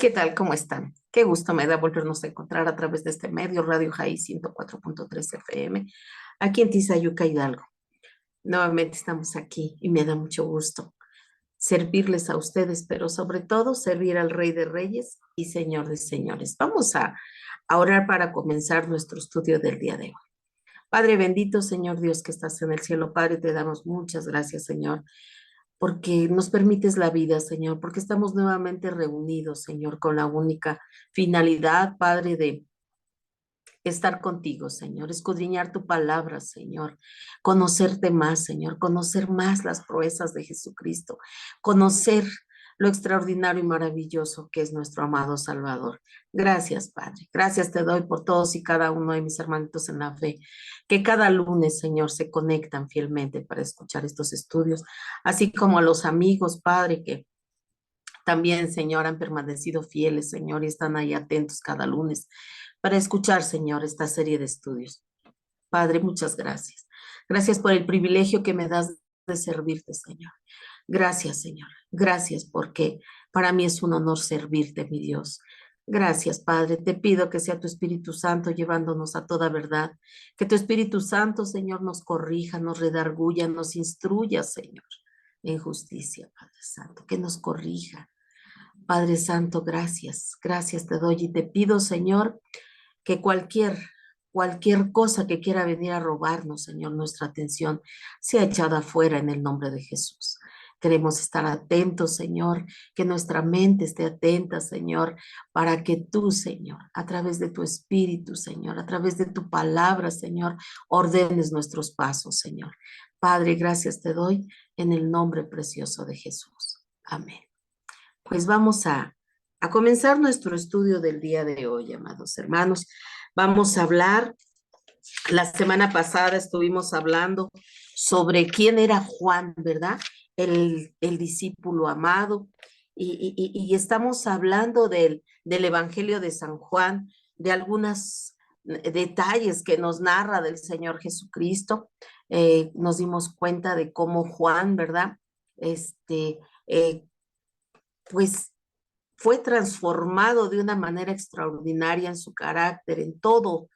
¿Qué tal? ¿Cómo están? Qué gusto me da volvernos a encontrar a través de este medio, Radio Jai 104.3 FM, aquí en Tizayuca, Hidalgo. Nuevamente estamos aquí y me da mucho gusto servirles a ustedes, pero sobre todo servir al Rey de Reyes y Señor de Señores. Vamos a orar para comenzar nuestro estudio del día de hoy. Padre bendito, Señor Dios que estás en el cielo, Padre, te damos muchas gracias, Señor, porque nos permites la vida, Señor, porque estamos nuevamente reunidos, Señor, con la única finalidad, Padre, de estar contigo, Señor, escudriñar tu palabra, Señor, conocerte más, Señor, conocer más las proezas de Jesucristo, conocer lo extraordinario y maravilloso que es nuestro amado Salvador. Gracias, Padre. Gracias te doy por todos y cada uno de mis hermanitos en la fe, que cada lunes, Señor, se conectan fielmente para escuchar estos estudios, así como a los amigos, Padre, que también, Señor, han permanecido fieles, Señor, y están ahí atentos cada lunes para escuchar, Señor, esta serie de estudios. Padre, muchas gracias. Gracias por el privilegio que me das de servirte, Señor. Gracias, Señor. Gracias porque para mí es un honor servirte, mi Dios. Gracias, Padre. Te pido que sea tu Espíritu Santo llevándonos a toda verdad. Que tu Espíritu Santo, Señor, nos corrija, nos redarguya, nos instruya, Señor, en justicia, Padre Santo. Que nos corrija. Padre Santo, gracias. Gracias te doy y te pido, Señor, que cualquier cosa que quiera venir a robarnos, Señor, nuestra atención, sea echada afuera en el nombre de Jesús. Queremos estar atentos, Señor, que nuestra mente esté atenta, Señor, para que tú, Señor, a través de tu Espíritu, Señor, a través de tu palabra, Señor, ordenes nuestros pasos, Señor. Padre, gracias te doy en el nombre precioso de Jesús. Amén. Pues vamos a comenzar nuestro estudio del día de hoy, amados hermanos. Vamos a hablar, la semana pasada estuvimos hablando sobre quién era Juan, ¿verdad? El discípulo amado. Y estamos hablando del Evangelio de San Juan, de algunos detalles que nos narra del Señor Jesucristo. Nos dimos cuenta de cómo Juan, ¿verdad? Eh, pues fue transformado de una manera extraordinaria en su carácter, en todo,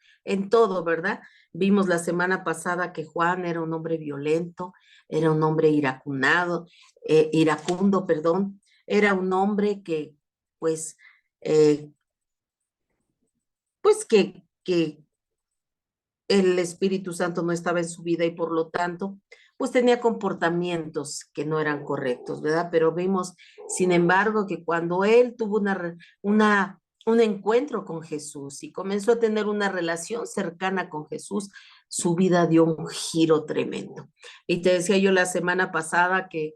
¿verdad? Vimos la semana pasada que Juan era un hombre violento, era un hombre iracundo, perdón, era un hombre que, pues, eh, que el Espíritu Santo no estaba en su vida y por lo tanto, pues tenía comportamientos que no eran correctos, ¿verdad? Pero vimos, sin embargo, que cuando él tuvo un encuentro con Jesús y comenzó a tener una relación cercana con Jesús, su vida dio un giro tremendo. Y te decía yo la semana pasada que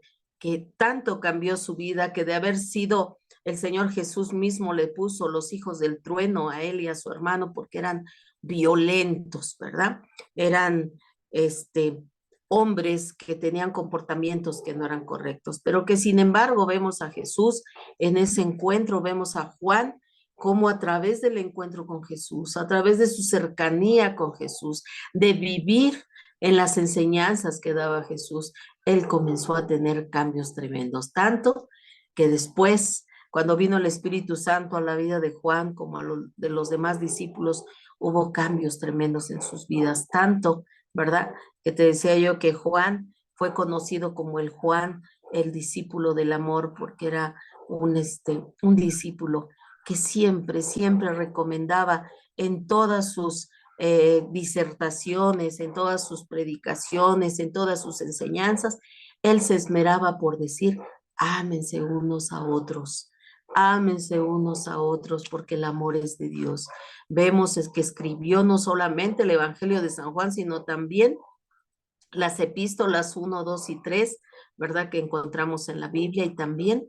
tanto cambió su vida que de haber sido el Señor Jesús mismo le puso los hijos del trueno a él y a su hermano porque eran violentos, ¿verdad? Eran hombres que tenían comportamientos que no eran correctos, pero que sin embargo vemos a Jesús en ese encuentro, vemos a Juan como a través del encuentro con Jesús, a través de su cercanía con Jesús, de vivir en las enseñanzas que daba Jesús, él comenzó a tener cambios tremendos, tanto que después, cuando vino el Espíritu Santo a la vida de Juan como a de los demás discípulos, hubo cambios tremendos en sus vidas, tanto, ¿verdad? Que te decía yo que Juan fue conocido como el Juan, el discípulo del amor, porque era un discípulo que siempre recomendaba en todas sus disertaciones, en todas sus predicaciones, en todas sus enseñanzas, él se esmeraba por decir, ámense unos a otros. Ámense unos a otros porque el amor es de Dios. Vemos es que escribió no solamente el Evangelio de San Juan, sino también las epístolas 1, 2 y 3, ¿verdad? Que encontramos en la Biblia y también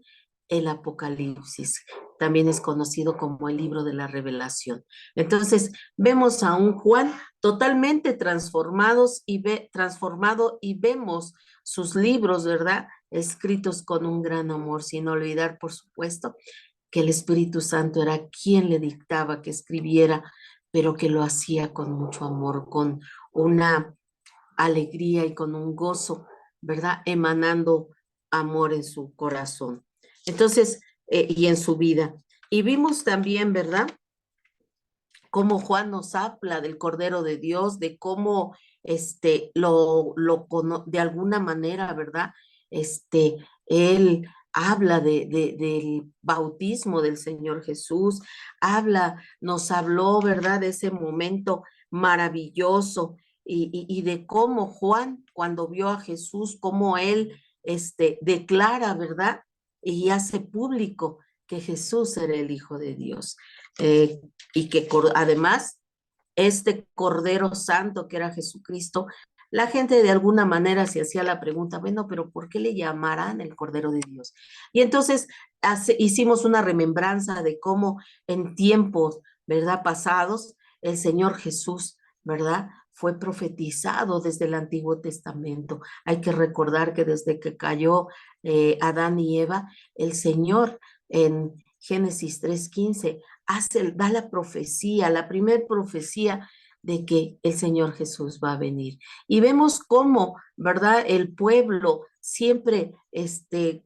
el Apocalipsis. También es conocido como el libro de la revelación. Entonces, vemos a un Juan totalmente transformado y vemos sus libros, ¿verdad? Escritos con un gran amor, sin olvidar, por supuesto, que el Espíritu Santo era quien le dictaba que escribiera, pero que lo hacía con mucho amor, con una alegría y con un gozo, ¿verdad? Emanando amor en su corazón. Entonces, y en su vida. Y vimos también, ¿verdad? Cómo Juan nos habla del Cordero de Dios, de cómo de alguna manera, ¿verdad? Él habla del bautismo del Señor Jesús, nos habló, ¿verdad? De ese momento maravilloso y de cómo Juan, cuando vio a Jesús, cómo él, declara, ¿verdad? Y hace público que Jesús era el Hijo de Dios. Eh, y que además este Cordero Santo que era Jesucristo, la gente de alguna manera se hacía la pregunta, bueno, pero ¿por qué le llamarán el Cordero de Dios? Y entonces hicimos una remembranza de cómo en tiempos, ¿verdad? Pasados, el Señor Jesús, ¿verdad? Fue profetizado desde el Antiguo Testamento. Hay que recordar que desde que cayó Adán y Eva, el Señor en Génesis 3:15 da la profecía, la primer profecía de que el Señor Jesús va a venir. Y vemos cómo, ¿verdad? El pueblo siempre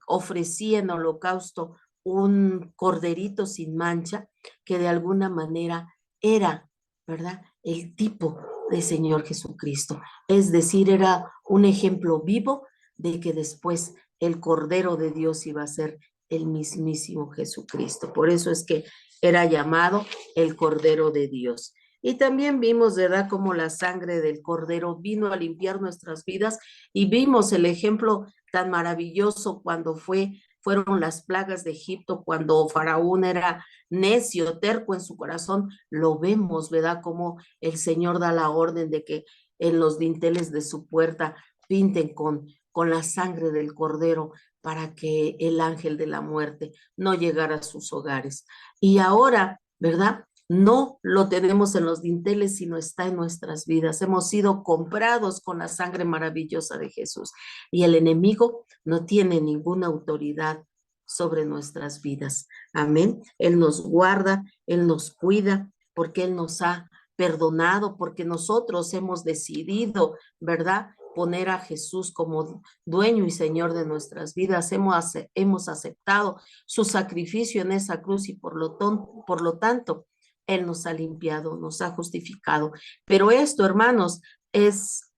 ofrecía en holocausto un corderito sin mancha que de alguna manera era, ¿verdad? El tipo de Señor Jesucristo. Es decir, era un ejemplo vivo de que después el Cordero de Dios iba a ser el mismísimo Jesucristo. Por eso es que era llamado el Cordero de Dios. Y también vimos, ¿verdad?, cómo la sangre del Cordero vino a limpiar nuestras vidas y vimos el ejemplo tan maravilloso cuando fueron las plagas de Egipto, cuando Faraón era necio, terco en su corazón, lo vemos, ¿verdad?, como el Señor da la orden de que en los dinteles de su puerta pinten con la sangre del Cordero para que el ángel de la muerte no llegara a sus hogares. Y ahora, ¿verdad? No lo tenemos en los dinteles, sino está en nuestras vidas. Hemos sido comprados con la sangre maravillosa de Jesús y el enemigo no tiene ninguna autoridad sobre nuestras vidas. Amén. Él nos guarda, Él nos cuida, porque Él nos ha perdonado, porque nosotros hemos decidido, ¿verdad?, poner a Jesús como dueño y Señor de nuestras vidas. Hemos aceptado su sacrificio en esa cruz y por lo tanto, Él nos ha limpiado, nos ha justificado. Pero esto, hermanos, es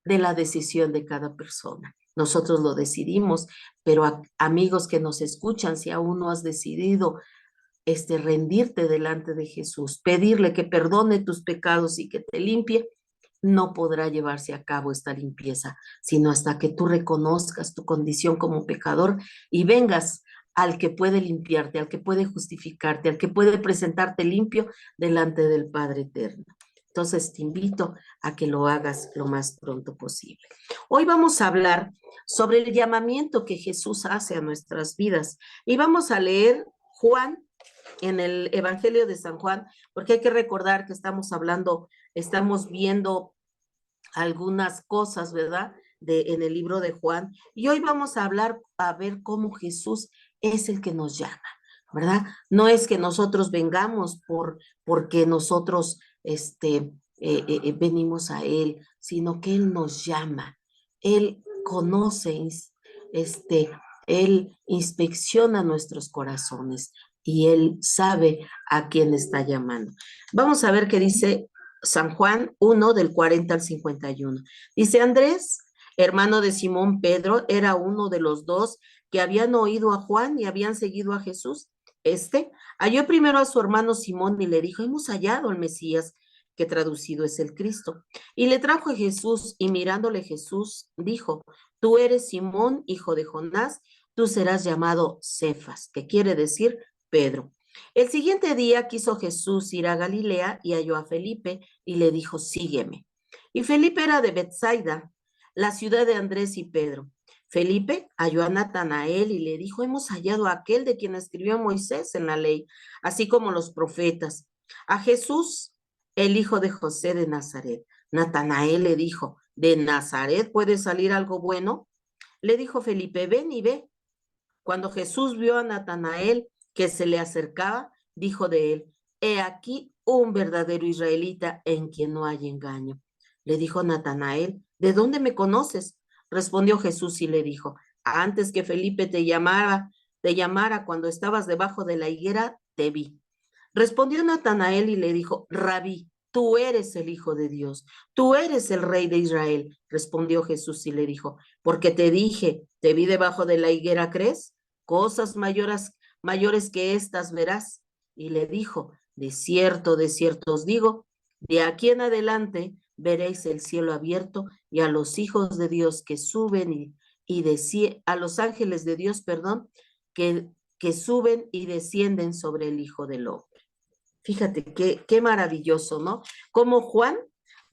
de la decisión de cada persona. Nosotros lo decidimos, pero amigos que nos escuchan, si aún no has decidido rendirte delante de Jesús, pedirle que perdone tus pecados y que te limpie, no podrá llevarse a cabo esta limpieza, sino hasta que tú reconozcas tu condición como pecador y vengas al que puede limpiarte, al que puede justificarte, al que puede presentarte limpio delante del Padre Eterno. Entonces te invito a que lo hagas lo más pronto posible. Hoy vamos a hablar sobre el llamamiento que Jesús hace a nuestras vidas y vamos a leer Juan en el Evangelio de San Juan, porque hay que recordar que estamos viendo algunas cosas, ¿verdad? En el libro de Juan. Y hoy vamos a hablar, a ver cómo Jesús es el que nos llama, ¿verdad? No es que nosotros vengamos porque nosotros venimos a Él, sino que Él nos llama. Él conoce, este, Él inspecciona nuestros corazones y Él sabe a quién está llamando. Vamos a ver qué dice San Juan 1 del 40 al 51. Dice Andrés, hermano de Simón Pedro, era uno de los dos que habían oído a Juan y habían seguido a Jesús. Halló primero a su hermano Simón y le dijo, hemos hallado al Mesías, que traducido es el Cristo. Y le trajo a Jesús y mirándole Jesús dijo, tú eres Simón, hijo de Jonás, tú serás llamado Cefas, que quiere decir Pedro. El siguiente día quiso Jesús ir a Galilea y halló a Felipe y le dijo, sígueme. Y Felipe era de Bethsaida, la ciudad de Andrés y Pedro. Felipe halló a Natanael y le dijo, hemos hallado a aquel de quien escribió Moisés en la ley, así como los profetas, a Jesús, el hijo de José de Nazaret. Natanael le dijo, ¿de Nazaret puede salir algo bueno? Le dijo Felipe, ven y ve. Cuando Jesús vio a Natanael que se le acercaba, dijo de él, he aquí un verdadero israelita en quien no hay engaño. Le dijo Natanael, ¿de dónde me conoces? Respondió Jesús y le dijo, antes que Felipe te llamara, te llamara cuando estabas debajo de la higuera, te vi. Respondió Natanael y le dijo, Rabí, tú eres el Hijo de Dios, tú eres el Rey de Israel. Respondió Jesús y le dijo, porque te dije, te vi debajo de la higuera, ¿crees? Cosas mayores que estas verás. Y le dijo, de cierto os digo, de aquí en adelante veréis el cielo abierto y a los hijos de Dios que suben a los ángeles de Dios, perdón, que suben y descienden sobre el Hijo del Hombre. Fíjate qué maravilloso, ¿no? Cómo Juan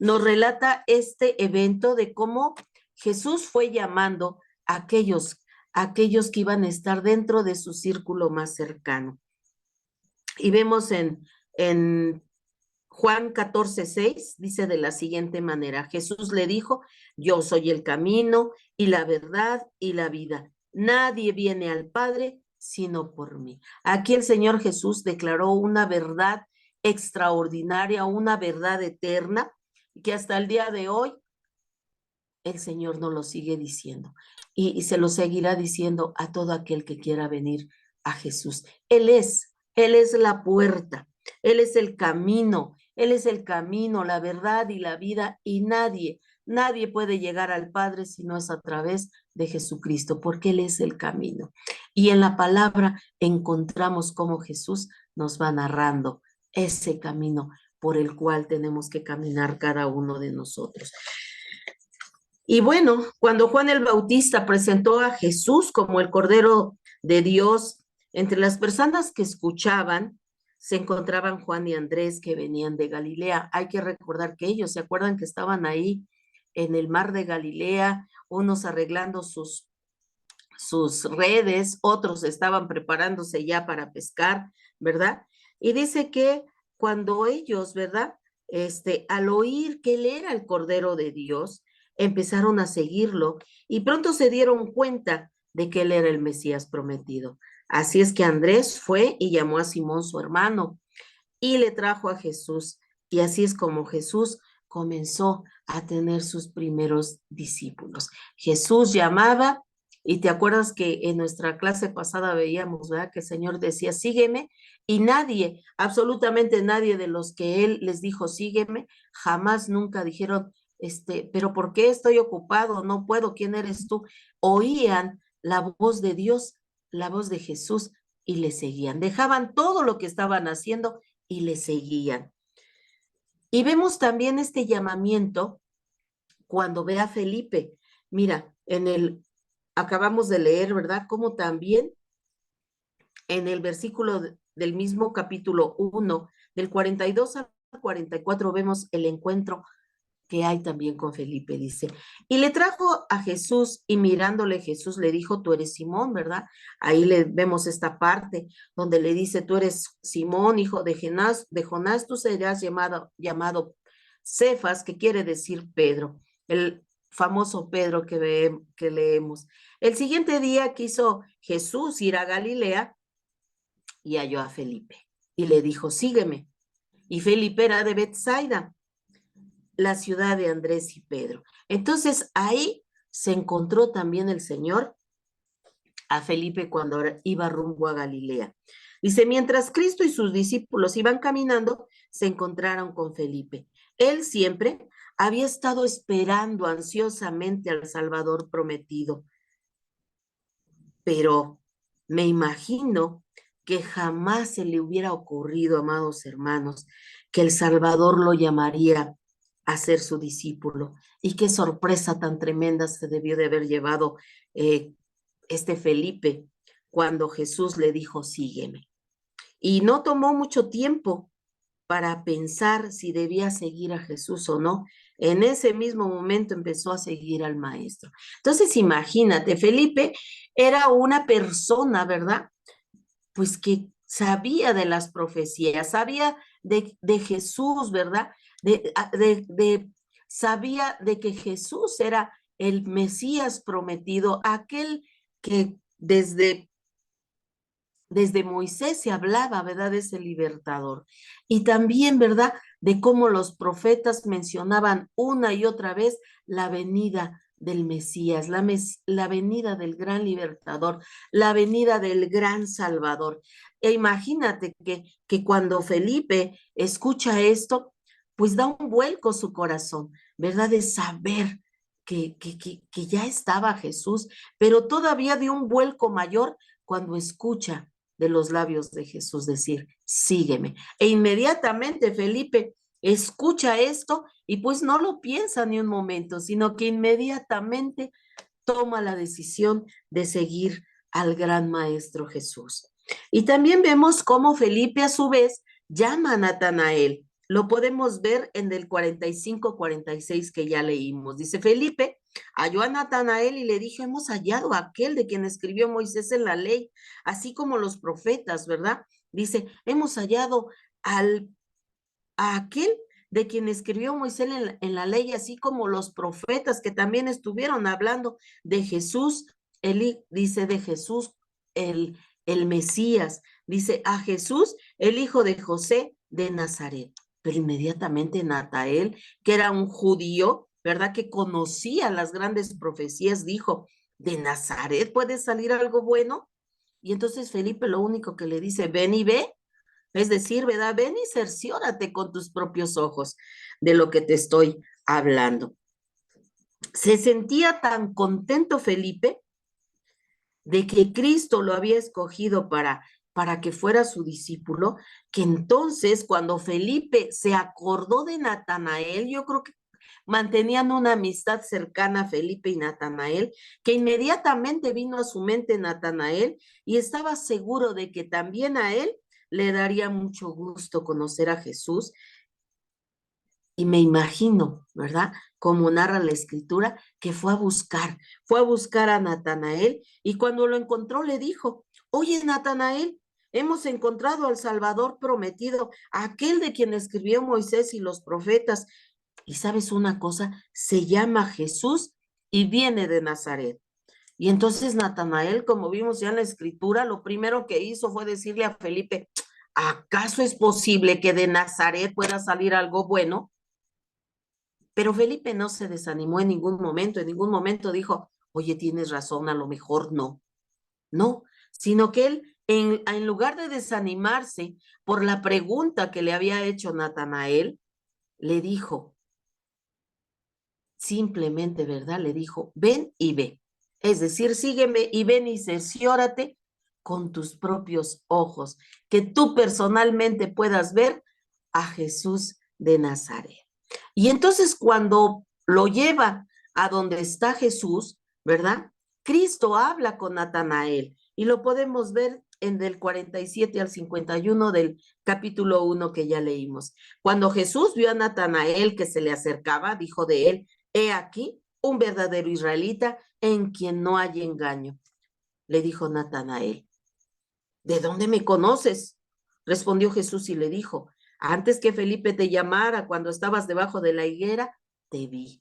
nos relata este evento de cómo Jesús fue llamando a aquellos que iban a estar dentro de su círculo más cercano. Y vemos en Juan 14:6, dice de la siguiente manera, Jesús le dijo, yo soy el camino y la verdad y la vida. Nadie viene al Padre sino por mí. Aquí el Señor Jesús declaró una verdad extraordinaria, una verdad eterna, que hasta el día de hoy el Señor nos lo sigue diciendo y se lo seguirá diciendo a todo aquel que quiera venir a Jesús. Él es la puerta, Él es el camino, la verdad y la vida, y nadie puede llegar al Padre si no es a través de Jesucristo, porque Él es el camino. Y en la palabra encontramos cómo Jesús nos va narrando ese camino por el cual tenemos que caminar cada uno de nosotros. Y bueno, cuando Juan el Bautista presentó a Jesús como el Cordero de Dios, entre las personas que escuchaban se encontraban Juan y Andrés, que venían de Galilea. Hay que recordar que ellos, ¿se acuerdan que estaban ahí en el mar de Galilea, unos arreglando sus redes, otros estaban preparándose ya para pescar, ¿verdad? Y dice que cuando ellos, ¿verdad? Al oír que él era el Cordero de Dios, empezaron a seguirlo y pronto se dieron cuenta de que él era el Mesías prometido. Así es que Andrés fue y llamó a Simón, su hermano, y le trajo a Jesús. Y así es como Jesús comenzó a tener sus primeros discípulos. Jesús llamaba, y te acuerdas que en nuestra clase pasada veíamos, ¿verdad? Que el Señor decía, sígueme, y nadie, absolutamente nadie de los que Él les dijo, sígueme, jamás nunca dijeron, pero ¿por qué estoy ocupado? No puedo, ¿quién eres tú? Oían la voz de Dios, la voz de Jesús, y le seguían. Dejaban todo lo que estaban haciendo y le seguían. Y vemos también este llamamiento cuando ve a Felipe. Mira, acabamos de leer, ¿verdad? Como también en el versículo del mismo capítulo 1, del 42 al 44, vemos el encuentro que hay también con Felipe, dice. Y le trajo a Jesús, y mirándole Jesús le dijo, tú eres Simón, ¿verdad? Ahí vemos esta parte donde le dice, tú eres Simón, hijo de Jonás, tú serás llamado Cefas, que quiere decir Pedro, el famoso Pedro que leemos. El siguiente día quiso Jesús ir a Galilea y halló a Felipe y le dijo, sígueme. Y Felipe era de Betsaida, la ciudad de Andrés y Pedro. Entonces ahí se encontró también el Señor a Felipe cuando iba rumbo a Galilea. Dice, mientras Cristo y sus discípulos iban caminando, se encontraron con Felipe. Él siempre había estado esperando ansiosamente al Salvador prometido, pero me imagino que jamás se le hubiera ocurrido, amados hermanos, que el Salvador lo llamaría a ser su discípulo. Y qué sorpresa tan tremenda se debió de haber llevado este Felipe cuando Jesús le dijo, sígueme. Y no tomó mucho tiempo para pensar si debía seguir a Jesús o no. En ese mismo momento empezó a seguir al maestro. Entonces, imagínate, Felipe era una persona, ¿verdad? Pues que sabía de las profecías, sabía de Jesús, ¿verdad? Sabía de que Jesús era el Mesías prometido, aquel que desde Moisés se hablaba, ¿verdad? De ese libertador. Y también, ¿verdad? De cómo los profetas mencionaban una y otra vez la venida del Mesías, la venida del gran libertador, la venida del gran Salvador. E imagínate que cuando Felipe escucha esto, pues da un vuelco su corazón, ¿verdad? De saber que ya estaba Jesús, pero todavía de un vuelco mayor cuando escucha de los labios de Jesús decir, sígueme. E inmediatamente Felipe escucha esto y pues no lo piensa ni un momento, sino que inmediatamente toma la decisión de seguir al gran maestro Jesús. Y también vemos cómo Felipe a su vez llama a Natanael. Lo podemos ver en el 45-46 que ya leímos. Dice Felipe, halló a Natanael y le dijo, hemos hallado a aquel de quien escribió Moisés en la ley, así como los profetas, ¿verdad? Dice, hemos hallado a aquel de quien escribió Moisés en la ley, así como los profetas que también estuvieron hablando de Jesús, dice de Jesús, el Mesías, dice a Jesús, el hijo de José de Nazaret. Pero inmediatamente Natael, que era un judío, ¿verdad? Que conocía las grandes profecías, dijo, ¿de Nazaret puede salir algo bueno? Y entonces Felipe lo único que le dice, ven y ve, es decir, ¿verdad? Ven y cerciórate con tus propios ojos de lo que te estoy hablando. Se sentía tan contento Felipe de que Cristo lo había escogido para que fuera su discípulo, que entonces cuando Felipe se acordó de Natanael, yo creo que mantenían una amistad cercana Felipe y Natanael, que inmediatamente vino a su mente Natanael y estaba seguro de que también a él le daría mucho gusto conocer a Jesús. Y me imagino, ¿verdad? Como narra la escritura, que fue a buscar a Natanael y cuando lo encontró le dijo, oye Natanael, hemos encontrado al Salvador prometido, aquel de quien escribió Moisés y los profetas. Y sabes una cosa, se llama Jesús y viene de Nazaret. Y entonces Natanael, como vimos ya en la escritura, lo primero que hizo fue decirle a Felipe, ¿acaso es posible que de Nazaret pueda salir algo bueno? Pero Felipe no se desanimó en ningún momento dijo, oye, tienes razón, a lo mejor no, sino que él, en lugar de desanimarse por la pregunta que le había hecho Natanael, le dijo, simplemente, ¿verdad? Le dijo, ven y ve. Es decir, sígueme y ven y cerciórate con tus propios ojos, que tú personalmente puedas ver a Jesús de Nazaret. Y entonces cuando lo lleva a donde está Jesús, ¿verdad? Cristo habla con Natanael y lo podemos ver en del 47 al 51 del capítulo 1 que ya leímos. Cuando Jesús vio a Natanael que se le acercaba, dijo de él, he aquí un verdadero israelita en quien no hay engaño. Le dijo Natanael, ¿de dónde me conoces? Respondió Jesús y le dijo, antes que Felipe te llamara, cuando estabas debajo de la higuera, te vi.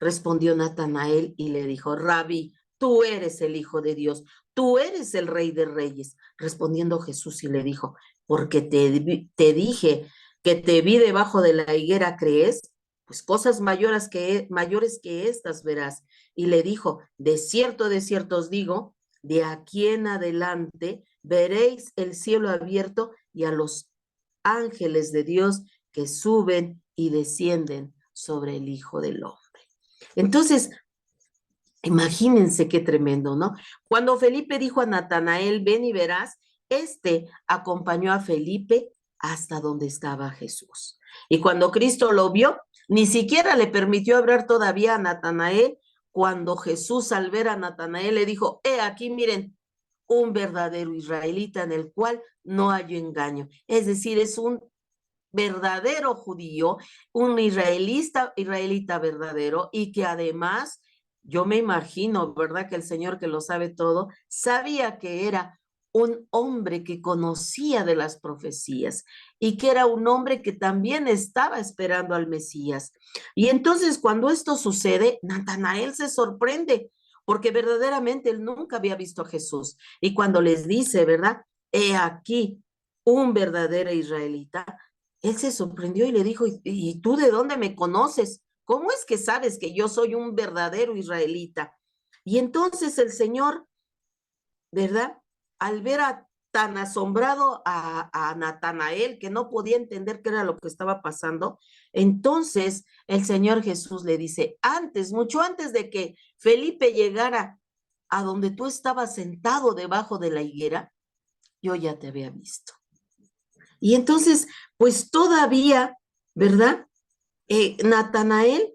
Respondió Natanael y le dijo, Rabí, tú eres el Hijo de Dios, tú eres el Rey de Reyes. Respondiendo Jesús y le dijo, porque te dije que te vi debajo de la higuera, ¿crees? Pues cosas mayores que estas verás. Y le dijo, de cierto os digo, de aquí en adelante veréis el cielo abierto y a los ángeles de Dios que suben y descienden sobre el Hijo del Hombre. Entonces, imagínense qué tremendo, ¿no? Cuando Felipe dijo a Natanael, ven y verás, este acompañó a Felipe hasta donde estaba Jesús. Y cuando Cristo lo vio, ni siquiera le permitió hablar todavía a Natanael. Cuando Jesús al ver a Natanael le dijo, aquí miren, un verdadero israelita en el cual no hay engaño. Es decir, es un verdadero judío, un israelita verdadero y que además, yo me imagino, ¿verdad? Que el Señor que lo sabe todo, sabía que era un hombre que conocía de las profecías y que era un hombre que también estaba esperando al Mesías. Y entonces cuando esto sucede, Natanael se sorprende porque verdaderamente él nunca había visto a Jesús. Y cuando les dice, ¿verdad? He aquí un verdadero israelita, él se sorprendió y le dijo, ¿y tú de dónde me conoces? ¿cómo es que sabes que yo soy un verdadero israelita? Y entonces el Señor, ¿verdad? Al ver tan asombrado a Natanael, que no podía entender qué era lo que estaba pasando, entonces el Señor Jesús le dice, antes, mucho antes de que Felipe llegara a donde tú estabas sentado debajo de la higuera, yo ya te había visto. Y entonces, pues todavía, ¿verdad? Natanael,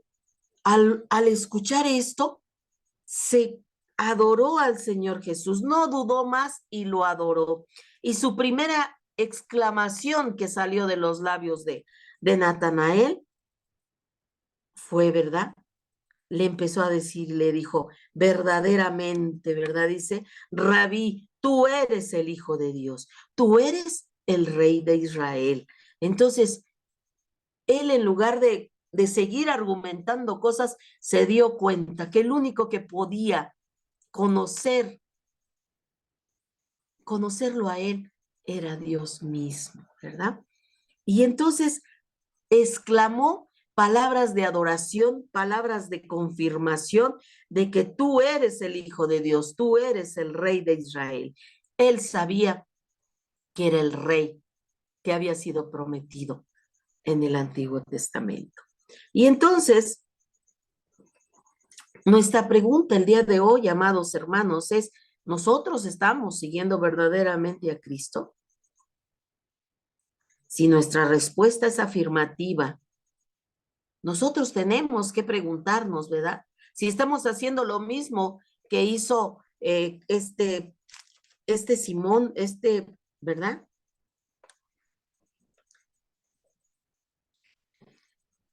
al escuchar esto, se adoró al Señor Jesús, no dudó más y lo adoró. Y su primera exclamación que salió de los labios de Natanael fue, ¿verdad? Le empezó a decir, le dijo, verdaderamente, ¿verdad? Dice, Rabí, tú eres el Hijo de Dios, tú eres el Rey de Israel. Entonces, él en lugar de seguir argumentando cosas, se dio cuenta que el único que podía conocerlo a él era Dios mismo, ¿verdad? Y entonces exclamó palabras de adoración, palabras de confirmación de que tú eres el Hijo de Dios, tú eres el Rey de Israel. Él sabía que era el Rey que había sido prometido en el Antiguo Testamento. Y entonces, nuestra pregunta el día de hoy, amados hermanos, es, ¿nosotros estamos siguiendo verdaderamente a Cristo? Si nuestra respuesta es afirmativa, nosotros tenemos que preguntarnos, ¿verdad? Si estamos haciendo lo mismo que hizo Simón, ¿verdad?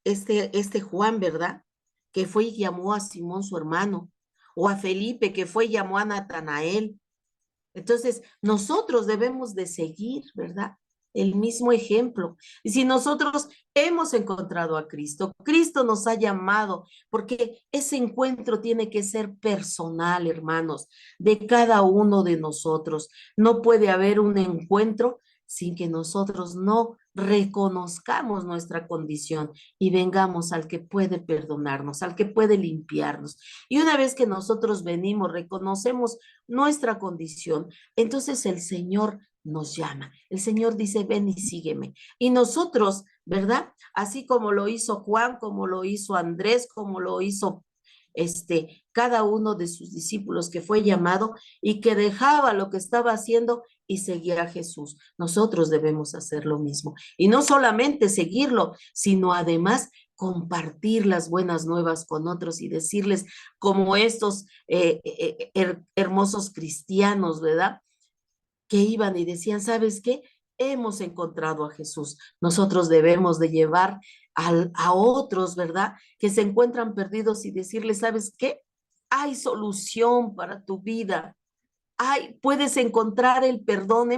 Este Juan, ¿verdad? Que fue y llamó a Simón su hermano, o a Felipe, que fue y llamó a Natanael. Entonces, nosotros debemos de seguir, ¿verdad? El mismo ejemplo. Y si nosotros hemos encontrado a Cristo, Cristo nos ha llamado, porque ese encuentro tiene que ser personal, hermanos, de cada uno de nosotros. No puede haber un encuentro sin que nosotros no reconozcamos nuestra condición y vengamos al que puede perdonarnos, al que puede limpiarnos. Y una vez que nosotros venimos, reconocemos nuestra condición, entonces el Señor nos llama. El Señor dice, ven y sígueme. Y nosotros, ¿verdad? Así como lo hizo Juan, como lo hizo Andrés, como lo hizo cada uno de sus discípulos que fue llamado y que dejaba lo que estaba haciendo y seguía a Jesús. Nosotros debemos hacer lo mismo. Y no solamente seguirlo, sino además compartir las buenas nuevas con otros y decirles como estos hermosos cristianos, ¿verdad? Que iban y decían, ¿sabes qué? Hemos encontrado a Jesús. Nosotros debemos de llevar a otros, ¿verdad? Que se encuentran perdidos y decirles, ¿sabes qué? Hay solución para tu vida. Puedes encontrar el perdón.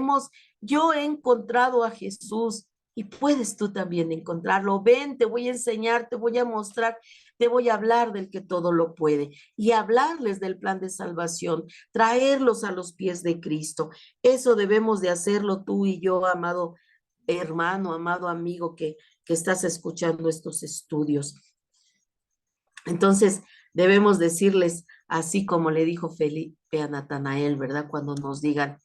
Yo he encontrado a Jesús y puedes tú también encontrarlo. Ven, te voy a enseñar, te voy a mostrar, te voy a hablar del que todo lo puede y hablarles del plan de salvación, traerlos a los pies de Cristo. Eso debemos de hacerlo tú y yo, amado hermano, amado amigo que estás escuchando estos estudios. Entonces, debemos decirles, así como le dijo Felipe a Natanael, ¿verdad? Cuando nos digan,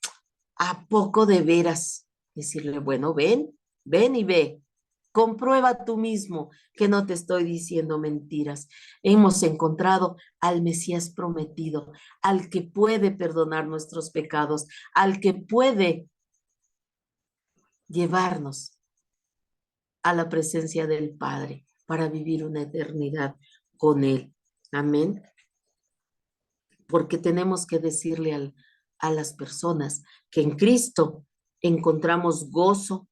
¿a poco de veras? Decirle, bueno, ven y ve. Comprueba tú mismo que no te estoy diciendo mentiras. Hemos encontrado al Mesías prometido, al que puede perdonar nuestros pecados, al que puede llevarnos a la presencia del Padre para vivir una eternidad con Él. Amén. Porque tenemos que decirle a las personas que en Cristo encontramos gozo,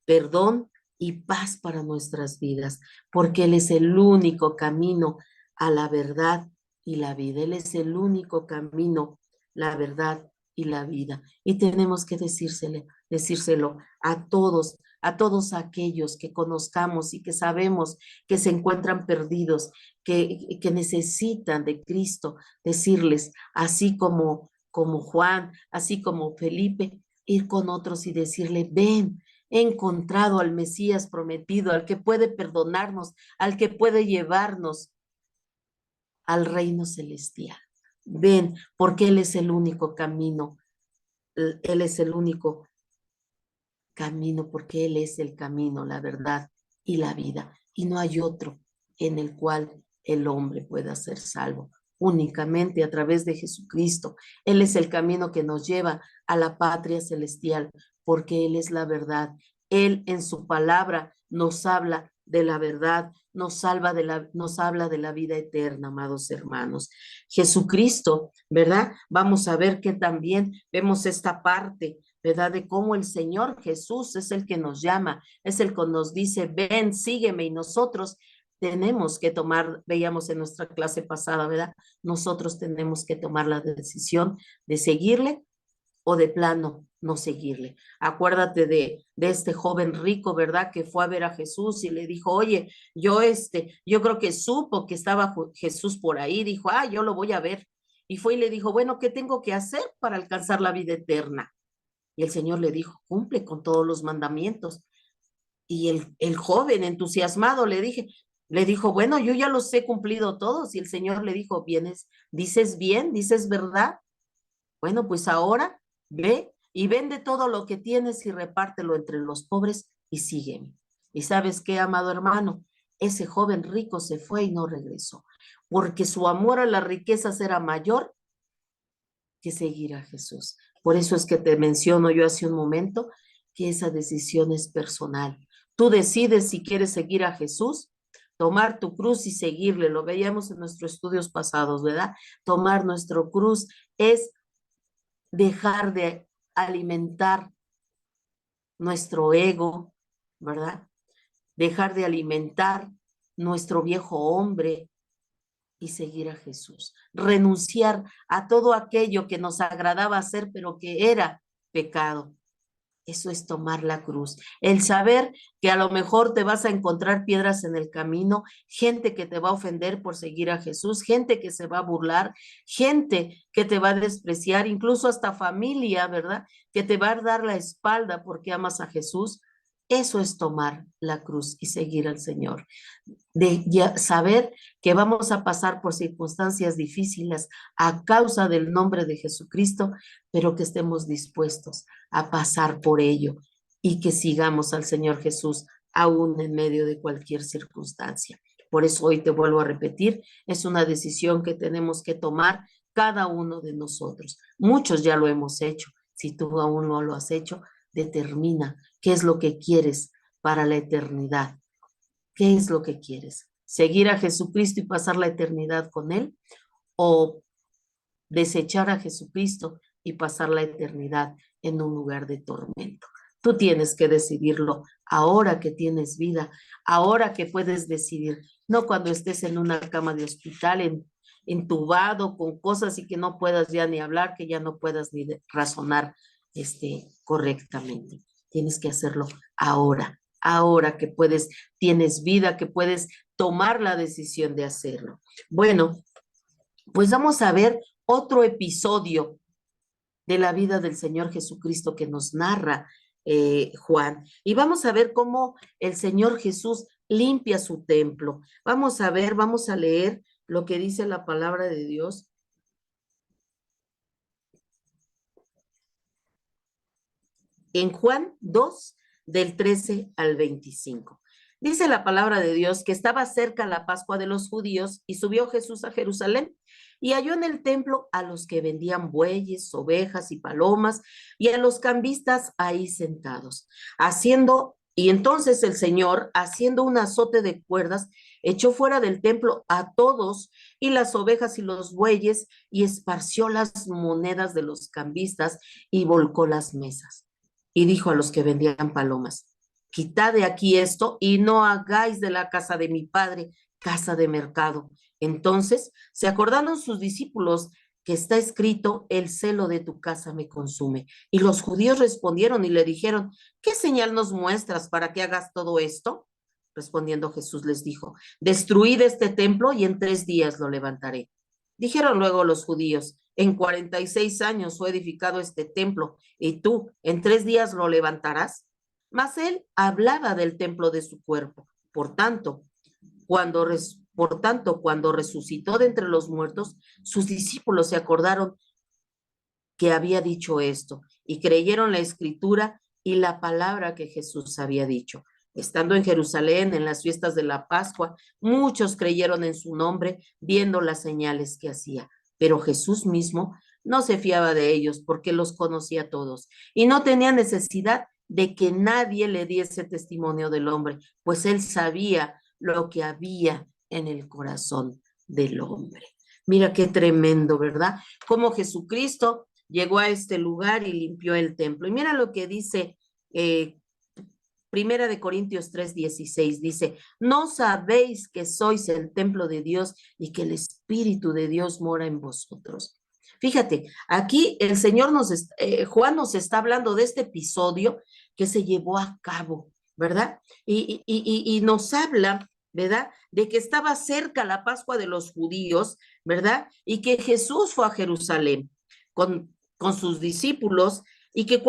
perdón y paz para nuestras vidas, porque Él es el único camino a la verdad y la vida. Él es el único camino, la verdad y la vida. Y tenemos que decírselo a todos aquellos que conozcamos y que sabemos que se encuentran perdidos, que necesitan de Cristo, decirles, así como Juan, así como Felipe, ir con otros y decirle, ven, He encontrado al Mesías prometido, al que puede perdonarnos, al que puede llevarnos al reino celestial. Ven, porque Él es el único camino. Él es el único camino, porque Él es el camino, la verdad y la vida. Y no hay otro en el cual el hombre pueda ser salvo, únicamente a través de Jesucristo. Él es el camino que nos lleva a la patria celestial, porque Él es la verdad. Él en su palabra nos habla de la verdad, nos habla de la vida eterna, amados hermanos. Jesucristo, ¿verdad? Vamos a ver que también vemos esta parte, ¿verdad? De cómo el Señor Jesús es el que nos llama, es el que nos dice, ven, sígueme, y nosotros tenemos que tomar, veíamos en nuestra clase pasada, ¿verdad? Nosotros tenemos que tomar la decisión de seguirle o de plano no seguirle. Acuérdate de este joven rico, ¿verdad? Que fue a ver a Jesús y le dijo, oye, yo creo que supo que estaba Jesús por ahí, dijo, yo lo voy a ver. Y fue y le dijo, bueno, ¿qué tengo que hacer para alcanzar la vida eterna? Y el Señor le dijo, cumple con todos los mandamientos. Y el joven entusiasmado le dijo, bueno, yo ya los he cumplido todos. Y el Señor le dijo, vienes, dices bien, dices verdad. Bueno, pues ahora ve y vende todo lo que tienes y repártelo entre los pobres y sígueme. ¿Y sabes qué, amado hermano? Ese joven rico se fue y no regresó, porque su amor a las riquezas era mayor que seguir a Jesús. Por eso es que te menciono yo hace un momento que esa decisión es personal. Tú decides si quieres seguir a Jesús, tomar tu cruz y seguirle. Lo veíamos en nuestros estudios pasados, ¿verdad? Tomar nuestro cruz es dejar de alimentar nuestro ego, ¿verdad? Dejar de alimentar nuestro viejo hombre y seguir a Jesús. Renunciar a todo aquello que nos agradaba hacer, pero que era pecado. Eso es tomar la cruz. El saber que a lo mejor te vas a encontrar piedras en el camino, gente que te va a ofender por seguir a Jesús, gente que se va a burlar, gente que te va a despreciar, incluso hasta familia, ¿verdad? Que te va a dar la espalda porque amas a Jesús. Eso es tomar la cruz y seguir al Señor, de saber que vamos a pasar por circunstancias difíciles a causa del nombre de Jesucristo, pero que estemos dispuestos a pasar por ello y que sigamos al Señor Jesús aún en medio de cualquier circunstancia. Por eso hoy te vuelvo a repetir, es una decisión que tenemos que tomar cada uno de nosotros. Muchos ya lo hemos hecho. Si tú aún no lo has hecho, determina qué es lo que quieres para la eternidad. ¿Qué es lo que quieres? ¿Seguir a Jesucristo y pasar la eternidad con Él? ¿O desechar a Jesucristo y pasar la eternidad en un lugar de tormento? Tú tienes que decidirlo ahora que tienes vida, ahora que puedes decidir, no cuando estés en una cama de hospital, entubado con cosas y que no puedas ya ni hablar, que ya no puedas ni razonar correctamente. Tienes que hacerlo ahora que puedes, tienes vida, que puedes tomar la decisión de hacerlo. Bueno, pues vamos a ver otro episodio de la vida del Señor Jesucristo que nos narra Juan. Y vamos a ver cómo el Señor Jesús limpia su templo. Vamos a ver, vamos a leer lo que dice la palabra de Dios. En Juan 2, del 13 al 25. Dice la palabra de Dios que estaba cerca la Pascua de los judíos y subió Jesús a Jerusalén y halló en el templo a los que vendían bueyes, ovejas y palomas y a los cambistas ahí sentados, y entonces el Señor, haciendo un azote de cuerdas, echó fuera del templo a todos y las ovejas y los bueyes y esparció las monedas de los cambistas y volcó las mesas. Y dijo a los que vendían palomas, quitad de aquí esto y no hagáis de la casa de mi padre casa de mercado. Entonces se acordaron sus discípulos que está escrito, el celo de tu casa me consume. Y los judíos respondieron y le dijeron, ¿qué señal nos muestras para que hagas todo esto? Respondiendo Jesús les dijo, destruid este templo y en 3 días lo levantaré. Dijeron luego los judíos, en 46 años fue edificado este templo, y tú en 3 días lo levantarás. mas él hablaba del templo de su cuerpo. Por tanto, cuando resucitó de entre los muertos, sus discípulos se acordaron que había dicho esto y creyeron la escritura y la palabra que Jesús había dicho. Estando en Jerusalén en las fiestas de la Pascua, muchos creyeron en su nombre, viendo las señales que hacía. Pero Jesús mismo no se fiaba de ellos porque los conocía a todos y no tenía necesidad de que nadie le diese testimonio del hombre, pues él sabía lo que había en el corazón del hombre. Mira qué tremendo, ¿verdad? Como Jesucristo llegó a este lugar y limpió el templo. Y mira lo que dice Primera de Corintios 3:16, dice, ¿no sabéis que sois el templo de Dios y que el Espíritu de Dios mora en vosotros? Fíjate, aquí el Señor Juan nos está hablando de este episodio que se llevó a cabo, ¿verdad? Y nos habla, ¿verdad? De que estaba cerca la Pascua de los judíos, ¿verdad? Y que Jesús fue a Jerusalén con sus discípulos y que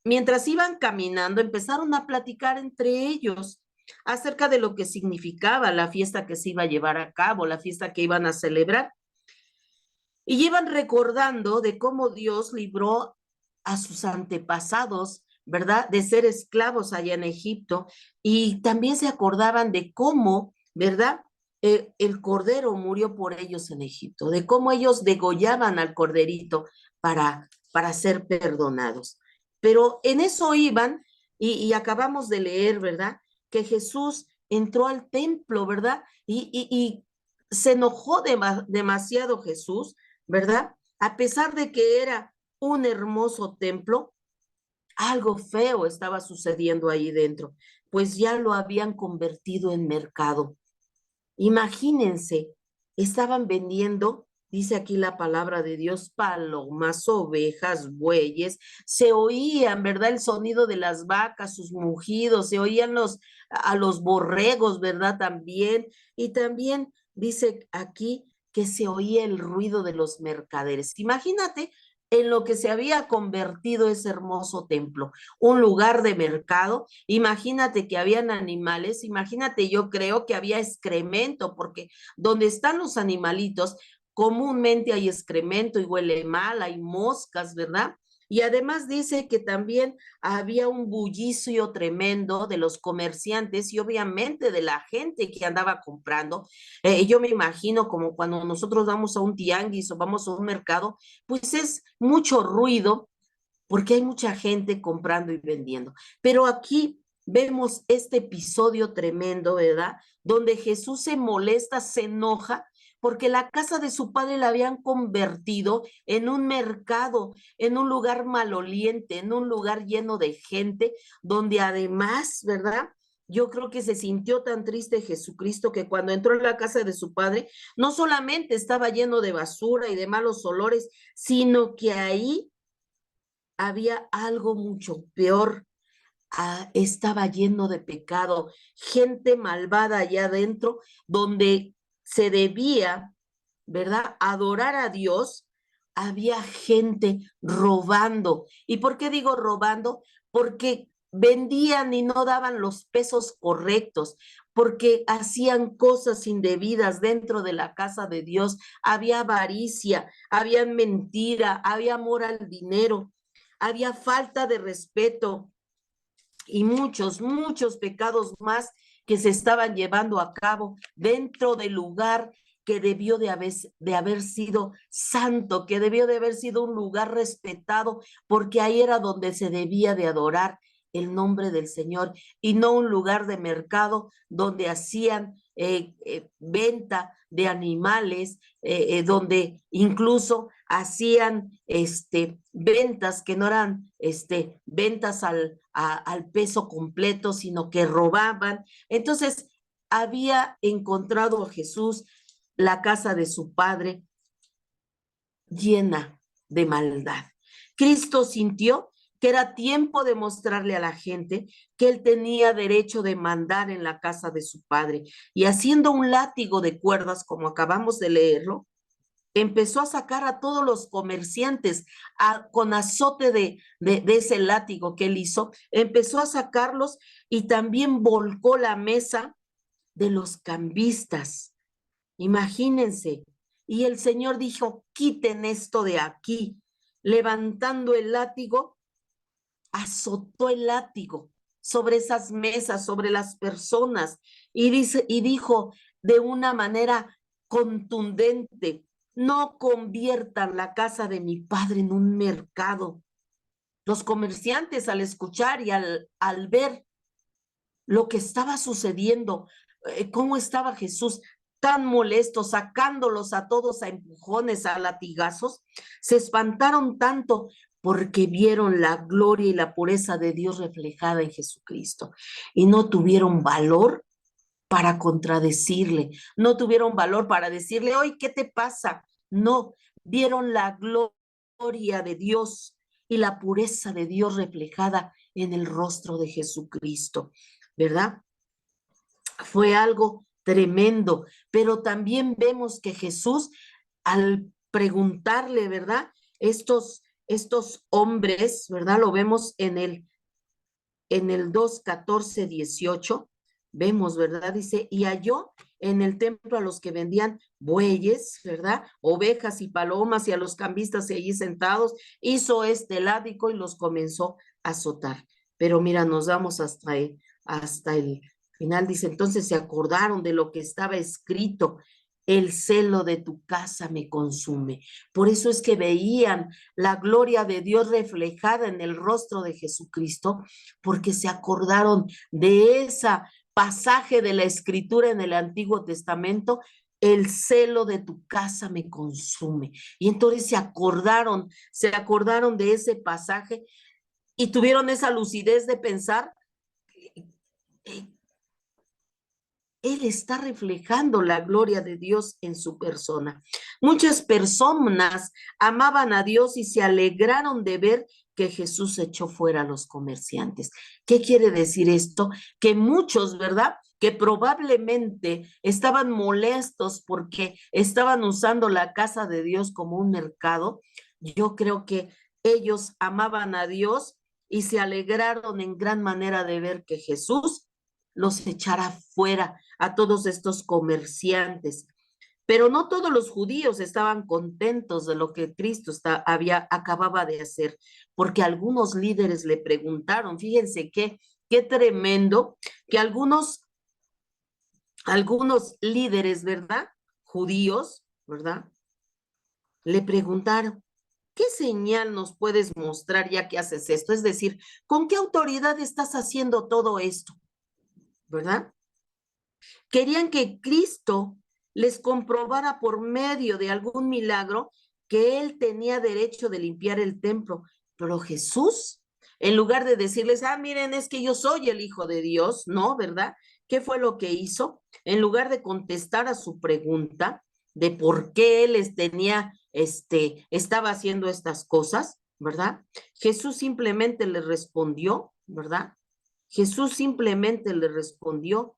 mientras iban caminando, empezaron a platicar entre ellos acerca de lo que significaba la fiesta que se iba a llevar a cabo, la fiesta que iban a celebrar. Y iban recordando de cómo Dios libró a sus antepasados, ¿verdad? De ser esclavos allá en Egipto. Y también se acordaban de cómo, ¿verdad? El cordero murió por ellos en Egipto, de cómo ellos degollaban al corderito para ser perdonados. Pero en eso iban y acabamos de leer, ¿verdad? Que Jesús entró al templo, ¿verdad? Y se enojó demasiado Jesús, ¿verdad? A pesar de que era un hermoso templo, algo feo estaba sucediendo ahí dentro, pues ya lo habían convertido en mercado. Imagínense, estaban vendiendo, dice aquí la palabra de Dios, palomas, ovejas, bueyes, se oían, ¿verdad? El sonido de las vacas, sus mugidos, se oían a los borregos, ¿verdad? También, y también dice aquí que se oía el ruido de los mercaderes. Imagínate en lo que se había convertido ese hermoso templo, un lugar de mercado. Imagínate que habían animales, imagínate, yo creo que había excremento, porque donde están los animalitos, comúnmente hay excremento y huele mal, hay moscas, ¿verdad? Y además dice que también había un bullicio tremendo de los comerciantes y obviamente de la gente que andaba comprando. Yo me imagino como cuando nosotros vamos a un tianguis o vamos a un mercado, pues es mucho ruido porque hay mucha gente comprando y vendiendo. Pero aquí vemos este episodio tremendo, ¿verdad? Donde Jesús se molesta, se enoja, porque la casa de su padre la habían convertido en un mercado, en un lugar maloliente, en un lugar lleno de gente, donde además, ¿verdad? Yo creo que se sintió tan triste Jesucristo que cuando entró en la casa de su padre, no solamente estaba lleno de basura y de malos olores, sino que ahí había algo mucho peor. Estaba lleno de pecado, gente malvada allá adentro, donde se debía, ¿verdad?, adorar a Dios. Había gente robando. ¿Y por qué digo robando? Porque vendían y no daban los pesos correctos, porque hacían cosas indebidas dentro de la casa de Dios. Había avaricia, había mentira, había amor al dinero, había falta de respeto y muchos pecados más que se estaban llevando a cabo dentro del lugar que debió de haber sido santo, que debió de haber sido un lugar respetado, porque ahí era donde se debía de adorar el nombre del Señor y no un lugar de mercado donde hacían venta de animales, donde incluso hacían ventas que no eran ventas al peso completo, sino que robaban. Entonces, había encontrado a Jesús la casa de su padre llena de maldad. Cristo sintió que era tiempo de mostrarle a la gente que él tenía derecho de mandar en la casa de su padre. Y haciendo un látigo de cuerdas, como acabamos de leerlo, empezó a sacar a todos los comerciantes con azote de ese látigo que él hizo, empezó a sacarlos y también volcó la mesa de los cambistas. Imagínense. Y el Señor dijo, quiten esto de aquí. Levantando el látigo, azotó el látigo sobre esas mesas, sobre las personas, y dijo de una manera contundente, no conviertan la casa de mi padre en un mercado. Los comerciantes al escuchar y al ver lo que estaba sucediendo, cómo estaba Jesús tan molesto, sacándolos a todos a empujones, a latigazos, se espantaron tanto porque vieron la gloria y la pureza de Dios reflejada en Jesucristo y no tuvieron valor para contradecirle, no tuvieron valor para decirle, oye, ¿qué te pasa? No, vieron la gloria de Dios y la pureza de Dios reflejada en el rostro de Jesucristo, ¿verdad? Fue algo tremendo, pero también vemos que Jesús, al preguntarle, ¿verdad? Estos hombres, ¿verdad? Lo vemos en el 2:14-18, vemos, ¿verdad? Dice, y halló en el templo a los que vendían bueyes, ¿verdad? Ovejas y palomas y a los cambistas allí sentados, hizo este látigo y los comenzó a azotar. Pero mira, nos vamos hasta el final, dice, entonces se acordaron de lo que estaba escrito, el celo de tu casa me consume. Por eso es que veían la gloria de Dios reflejada en el rostro de Jesucristo, porque se acordaron de ese pasaje de la escritura en el Antiguo Testamento, el celo de tu casa me consume. Y entonces se acordaron de ese pasaje y tuvieron esa lucidez de pensar, eh, él está reflejando la gloria de Dios en su persona. Muchas personas amaban a Dios y se alegraron de ver que Jesús echó fuera a los comerciantes. ¿Qué quiere decir esto? Que muchos, ¿verdad? Que probablemente estaban molestos porque estaban usando la casa de Dios como un mercado. Yo creo que ellos amaban a Dios y se alegraron en gran manera de ver que Jesús los echara fuera a todos estos comerciantes. Pero no todos los judíos estaban contentos de lo que Cristo acababa de hacer, porque algunos líderes le preguntaron, fíjense qué tremendo, que algunos líderes, ¿verdad? Judíos, ¿verdad? Le preguntaron, ¿qué señal nos puedes mostrar ya que haces esto? Es decir, ¿con qué autoridad estás haciendo todo esto? ¿Verdad? Querían que Cristo les comprobara por medio de algún milagro que él tenía derecho de limpiar el templo. Pero Jesús, en lugar de decirles, miren, es que yo soy el Hijo de Dios, ¿no? ¿Verdad? ¿Qué fue lo que hizo? En lugar de contestar a su pregunta de por qué él estaba haciendo estas cosas, ¿verdad? Jesús simplemente le respondió, ¿verdad? Jesús simplemente le respondió,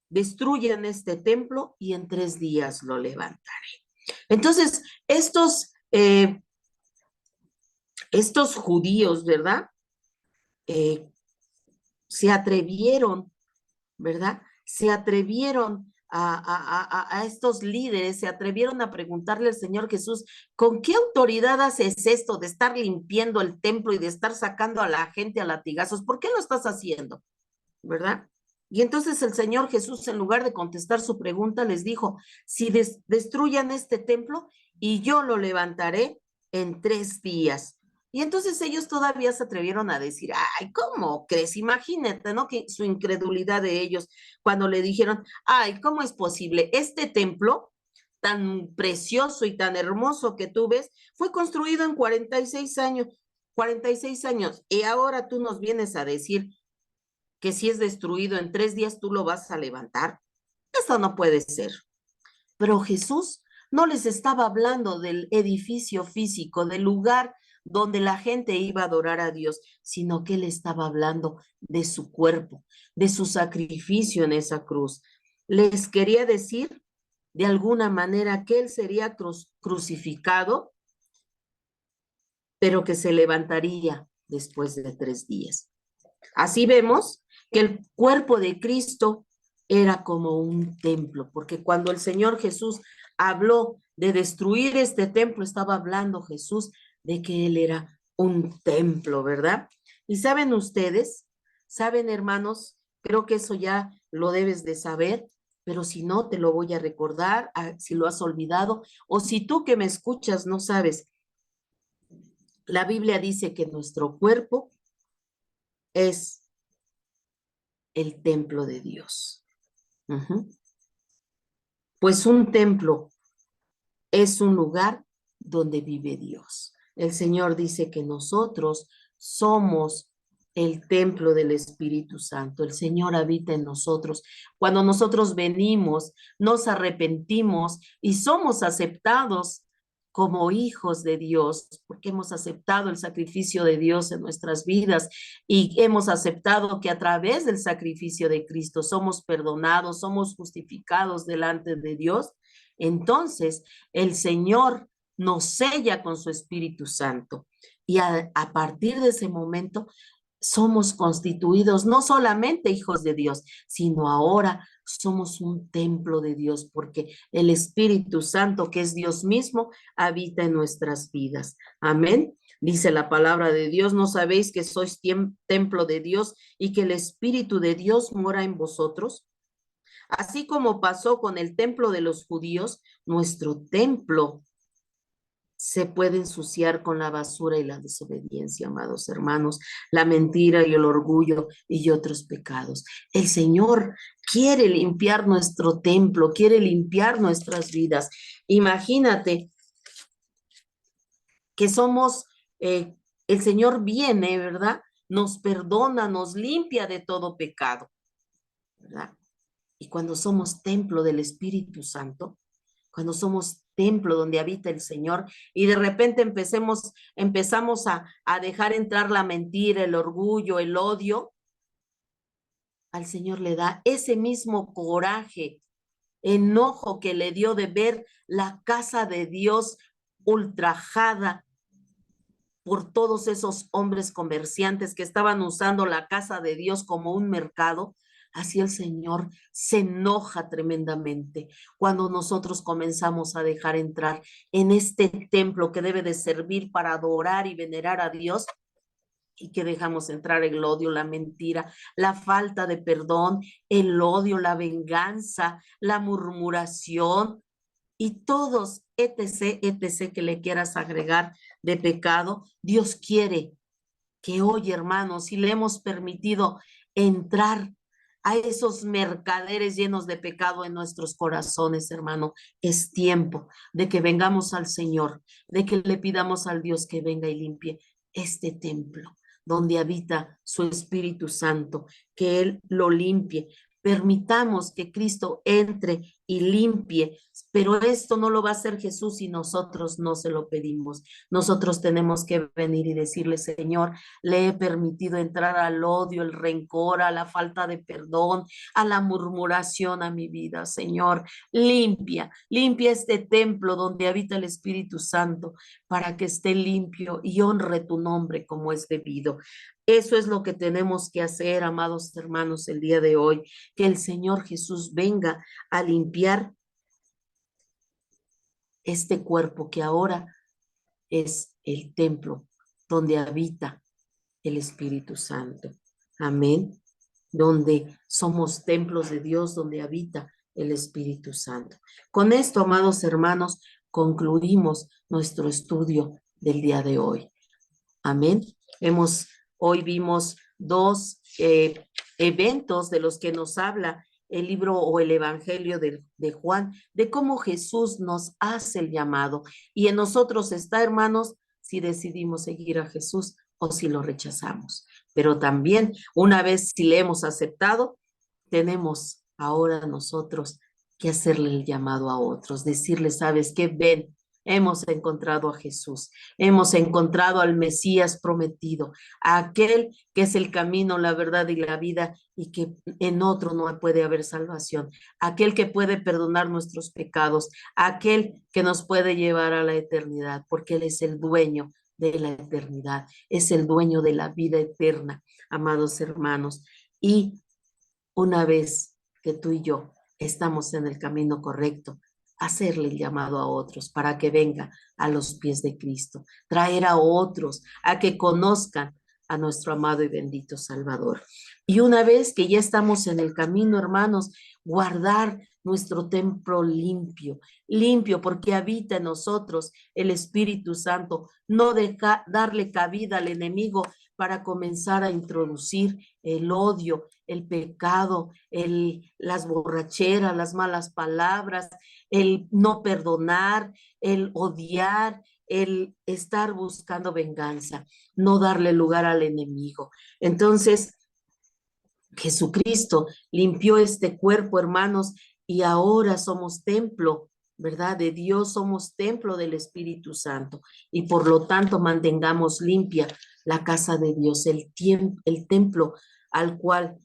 destruyan este templo y en 3 días lo levantaré. Entonces, estos judíos, ¿verdad? Eh, se atrevieron, ¿verdad? Se atrevieron a estos líderes, se atrevieron a preguntarle al Señor Jesús, ¿con qué autoridad haces esto de estar limpiando el templo y de estar sacando a la gente a latigazos? ¿Por qué lo estás haciendo? ¿Verdad? Y entonces el Señor Jesús, en lugar de contestar su pregunta, les dijo, si destruyan este templo y yo lo levantaré en 3 días. Y entonces ellos todavía se atrevieron a decir, ay, ¿cómo crees? Imagínate, ¿no? Que su incredulidad de ellos cuando le dijeron, ay, ¿cómo es posible? Este templo tan precioso y tan hermoso que tú ves, fue construido en 46 años, 46 años, y ahora tú nos vienes a decir que si es destruido en 3 días tú lo vas a levantar. Esto no puede ser. Pero Jesús no les estaba hablando del edificio físico, del lugar donde la gente iba a adorar a Dios, sino que él estaba hablando de su cuerpo, de su sacrificio en esa cruz. Les quería decir de alguna manera que él sería crucificado, pero que se levantaría después de 3 días. Así vemos que el cuerpo de Cristo era como un templo, porque cuando el Señor Jesús habló de destruir este templo, estaba hablando Jesús de que Él era un templo, ¿verdad? Y saben ustedes, saben hermanos, creo que eso ya lo debes de saber, pero si no, te lo voy a recordar, si lo has olvidado, o si tú que me escuchas no sabes, la Biblia dice que nuestro cuerpo es el templo de Dios. Uh-huh. Pues un templo es un lugar donde vive Dios. El Señor dice que nosotros somos el templo del Espíritu Santo. El Señor habita en nosotros. Cuando nosotros venimos, nos arrepentimos y somos aceptados como hijos de Dios, porque hemos aceptado el sacrificio de Dios en nuestras vidas y hemos aceptado que a través del sacrificio de Cristo somos perdonados, somos justificados delante de Dios. Entonces, el Señor nos sella con su Espíritu Santo y a partir de ese momento somos constituidos no solamente hijos de Dios, sino ahora somos un templo de Dios, porque el Espíritu Santo, que es Dios mismo, habita en nuestras vidas. Amén. Dice la palabra de Dios, ¿no sabéis que sois templo de Dios y que el Espíritu de Dios mora en vosotros? Así como pasó con el templo de los judíos, nuestro templo se puede ensuciar con la basura y la desobediencia, amados hermanos, la mentira y el orgullo y otros pecados. El Señor quiere limpiar nuestro templo, quiere limpiar nuestras vidas. Imagínate que somos, el Señor viene, ¿verdad? Nos perdona, nos limpia de todo pecado, ¿verdad? Y cuando somos templo del Espíritu Santo, cuando somos templo donde habita el Señor y de repente empezamos a dejar entrar la mentira, el orgullo, el odio, al Señor le da ese mismo coraje, enojo que le dio de ver la casa de Dios ultrajada por todos esos hombres comerciantes que estaban usando la casa de Dios como un mercado. Así el Señor se enoja tremendamente cuando nosotros comenzamos a dejar entrar en este templo que debe de servir para adorar y venerar a Dios, y que dejamos entrar el odio, la mentira, la falta de perdón, el odio, la venganza, la murmuración y todos etc., que le quieras agregar de pecado. Dios quiere que hoy, hermanos, si le hemos permitido entrar a esos mercaderes llenos de pecado en nuestros corazones, hermano, es tiempo de que vengamos al Señor, de que le pidamos al Dios que venga y limpie este templo donde habita su Espíritu Santo, que Él lo limpie. Permitamos que Cristo entre y limpie, pero esto no lo va a hacer Jesús si nosotros no se lo pedimos. Nosotros tenemos que venir y decirle, Señor, le he permitido entrar al odio, el rencor, a la falta de perdón, a la murmuración a mi vida. Señor, limpia este templo donde habita el Espíritu Santo para que esté limpio y honre tu nombre como es debido. Eso es lo que tenemos que hacer, amados hermanos, el día de hoy, que el Señor Jesús venga a limpiar este cuerpo que ahora es el templo donde habita el Espíritu Santo. Amén. Donde somos templos de Dios, donde habita el Espíritu Santo. Con esto, amados hermanos, concluimos nuestro estudio del día de hoy. Amén. Hoy vimos 2 eventos de los que nos habla el libro o el Evangelio de Juan, de cómo Jesús nos hace el llamado. Y en nosotros está, hermanos, si decidimos seguir a Jesús o si lo rechazamos. Pero también, una vez si le hemos aceptado, tenemos ahora nosotros que hacerle el llamado a otros, decirle, ¿sabes qué? Ven Hemos encontrado a Jesús, hemos encontrado al Mesías prometido, a aquel que es el camino, la verdad y la vida y que en otro no puede haber salvación, aquel que puede perdonar nuestros pecados, aquel que nos puede llevar a la eternidad, porque Él es el dueño de la eternidad, es el dueño de la vida eterna, amados hermanos. Y una vez que tú y yo estamos en el camino correcto, hacerle el llamado a otros para que venga a los pies de Cristo, traer a otros a que conozcan a nuestro amado y bendito Salvador. Y una vez que ya estamos en el camino, hermanos, guardar nuestro templo limpio, limpio porque habita en nosotros el Espíritu Santo, no darle cabida al enemigo para comenzar a introducir el odio, el pecado, las borracheras, las malas palabras, el no perdonar, el odiar, el estar buscando venganza, no darle lugar al enemigo. Entonces, Jesucristo limpió este cuerpo, hermanos, y ahora somos templo, ¿verdad? De Dios, somos templo del Espíritu Santo y por lo tanto mantengamos limpia la casa de Dios, el templo al cual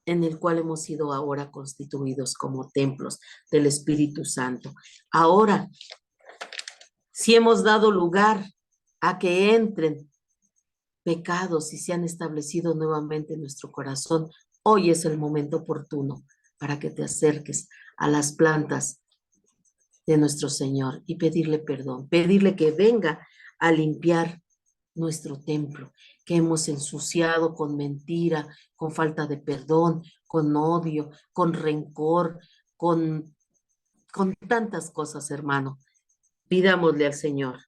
en el cual hemos sido ahora constituidos como templos del Espíritu Santo. Ahora, si hemos dado lugar a que entren pecados y se han establecido nuevamente en nuestro corazón, hoy es el momento oportuno para que te acerques a las plantas de nuestro Señor y pedirle perdón, pedirle que venga a limpiar nuestro templo, que hemos ensuciado con mentira, con falta de perdón, con odio, con rencor, con tantas cosas, hermano. Pidámosle al Señor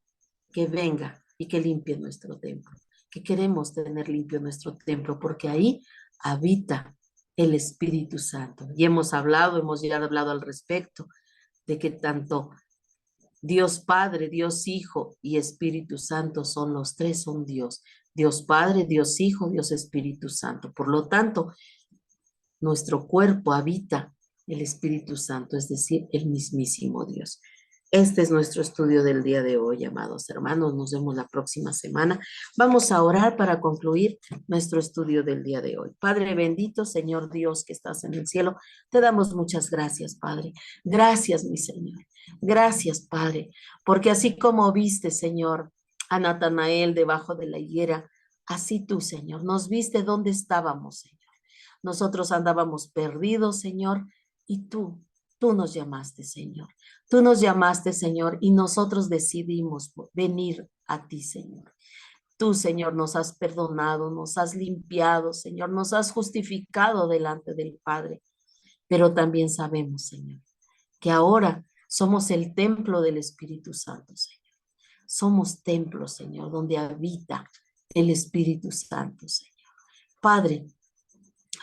que venga y que limpie nuestro templo, que queremos tener limpio nuestro templo, porque ahí habita el Espíritu Santo. Y hemos ya hablado al respecto de que tanto Dios Padre, Dios Hijo y Espíritu Santo son los tres, son Dios. Dios Padre, Dios Hijo, Dios Espíritu Santo. Por lo tanto, nuestro cuerpo habita el Espíritu Santo, es decir, el mismísimo Dios. Este es nuestro estudio del día de hoy, amados hermanos. Nos vemos la próxima semana. Vamos a orar para concluir nuestro estudio del día de hoy. Padre bendito, Señor Dios que estás en el cielo, te damos muchas gracias, Padre. Gracias, mi Señor. Gracias, Padre, porque así como viste, Señor, a Natanael debajo de la higuera, así tú, Señor, nos viste donde estábamos, Señor. Nosotros andábamos perdidos, Señor, y tú nos llamaste, Señor. Tú nos llamaste, Señor, y nosotros decidimos venir a ti, Señor. Tú, Señor, nos has perdonado, nos has limpiado, Señor, nos has justificado delante del Padre. Pero también sabemos, Señor, que ahora somos el templo del Espíritu Santo, Señor. Somos templos, Señor, donde habita el Espíritu Santo, Señor. Padre,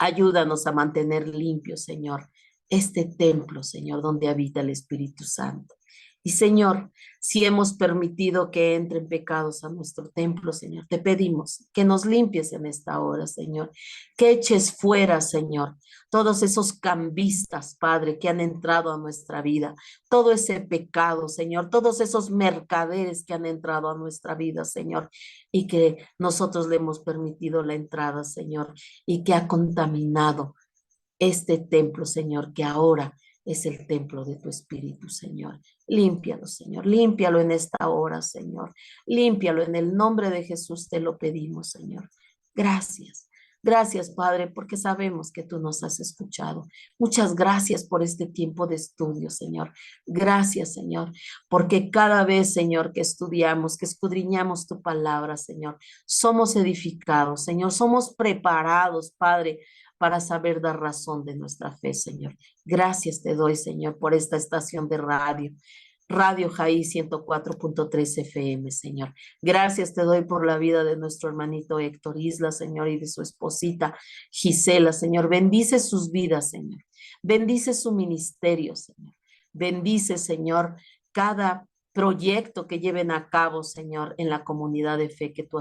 ayúdanos a mantener limpio, Señor, este templo, Señor, donde habita el Espíritu Santo. Y Señor, si hemos permitido que entren pecados a nuestro templo, Señor, te pedimos que nos limpies en esta hora, Señor, que eches fuera, Señor, todos esos cambistas, Padre, que han entrado a nuestra vida, todo ese pecado, Señor, todos esos mercaderes que han entrado a nuestra vida, Señor, y que nosotros le hemos permitido la entrada, Señor, y que ha contaminado este templo, Señor, que ahora es el templo de tu Espíritu, Señor. Límpialo, Señor, límpialo en esta hora, Señor. Límpialo en el nombre de Jesús, te lo pedimos, Señor. Gracias. Gracias, Padre, porque sabemos que tú nos has escuchado. Muchas gracias por este tiempo de estudio, Señor. Gracias, Señor, porque cada vez, Señor, que estudiamos, que escudriñamos tu palabra, Señor, somos edificados, Señor, somos preparados, Padre, para saber dar razón de nuestra fe, Señor. Gracias te doy, Señor, por esta estación de radio. Radio Jaí 104.3 FM, Señor. Gracias te doy por la vida de nuestro hermanito Héctor Isla, Señor, y de su esposita Gisela, Señor. Bendice sus vidas, Señor. Bendice su ministerio, Señor. Bendice, Señor, cada proyecto que lleven a cabo, Señor, en la comunidad de fe que tú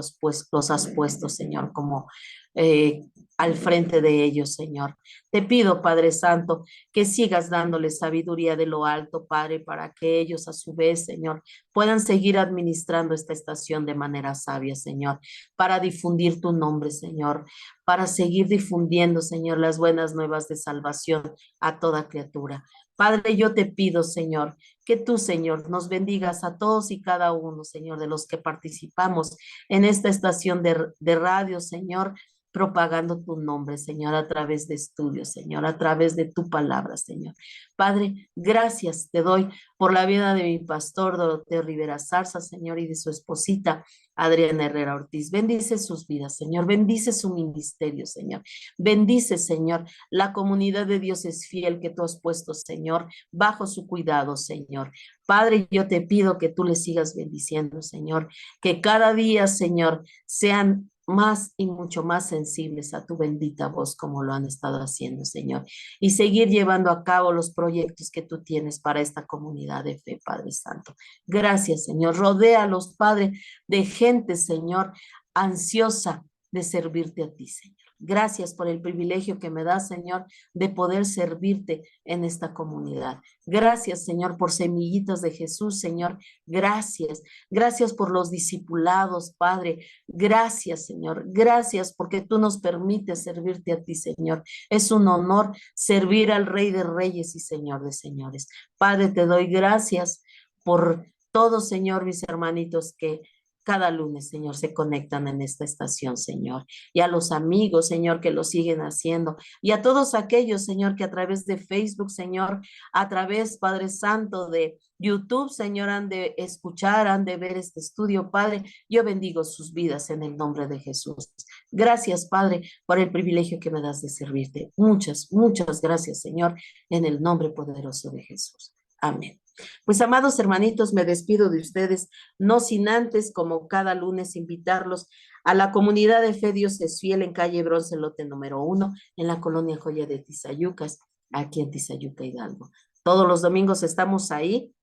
los has puesto, Señor, como eh, al frente de ellos, Señor. Te pido, Padre Santo, que sigas dándoles sabiduría de lo alto, Padre, para que ellos a su vez, Señor, puedan seguir administrando esta estación de manera sabia, Señor, para difundir tu nombre, Señor, para seguir difundiendo, Señor, las buenas nuevas de salvación a toda criatura. Padre, yo te pido, Señor, que tú, Señor, nos bendigas a todos y cada uno, Señor, de los que participamos en esta estación de radio, Señor, propagando tu nombre, Señor, a través de estudios, Señor, a través de tu palabra, Señor. Padre, gracias te doy por la vida de mi pastor Doroteo Rivera Zarza, Señor, y de su esposita Adriana Herrera Ortiz. Bendice sus vidas, Señor. Bendice su ministerio, Señor. Bendice, Señor, la comunidad de Dios es fiel que tú has puesto, Señor, bajo su cuidado, Señor. Padre, yo te pido que tú le sigas bendiciendo, Señor, que cada día, Señor, sean más y mucho más sensibles a tu bendita voz como lo han estado haciendo, Señor, y seguir llevando a cabo los proyectos que tú tienes para esta comunidad de fe, Padre Santo. Gracias, Señor. Rodéalos, Padre, de gente, Señor, ansiosa de servirte a ti, Señor. Gracias por el privilegio que me das, Señor, de poder servirte en esta comunidad. Gracias, Señor, por Semillitas de Jesús, Señor. Gracias. Gracias por los discipulados, Padre. Gracias, Señor. Gracias porque tú nos permites servirte a ti, Señor. Es un honor servir al Rey de Reyes y Señor de Señores. Padre, te doy gracias por todos, Señor, mis hermanitos que cada lunes, Señor, se conectan en esta estación, Señor. Y a los amigos, Señor, que lo siguen haciendo. Y a todos aquellos, Señor, que a través de Facebook, Señor, a través, Padre Santo, de YouTube, Señor, han de escuchar, han de ver este estudio, Padre. Yo bendigo sus vidas en el nombre de Jesús. Gracias, Padre, por el privilegio que me das de servirte. Muchas, muchas gracias, Señor, en el nombre poderoso de Jesús. Amén. Pues, amados hermanitos, me despido de ustedes, no sin antes, como cada lunes, invitarlos a la comunidad de Fe Dios es Fiel en calle Bronce, lote número 1, en la colonia Joya de Tizayucas, aquí en Tizayuca, Hidalgo. Todos los domingos estamos ahí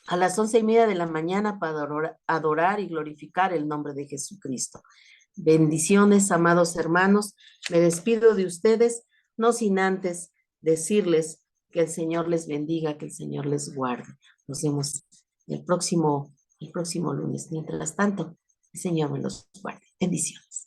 a las 11:30 de la mañana para adorar y glorificar el nombre de Jesucristo. Bendiciones, amados hermanos. Me despido de ustedes, no sin antes decirles que el Señor les bendiga, que el Señor les guarde. Nos vemos el próximo lunes. Mientras tanto, el Señor me los guarde. Bendiciones.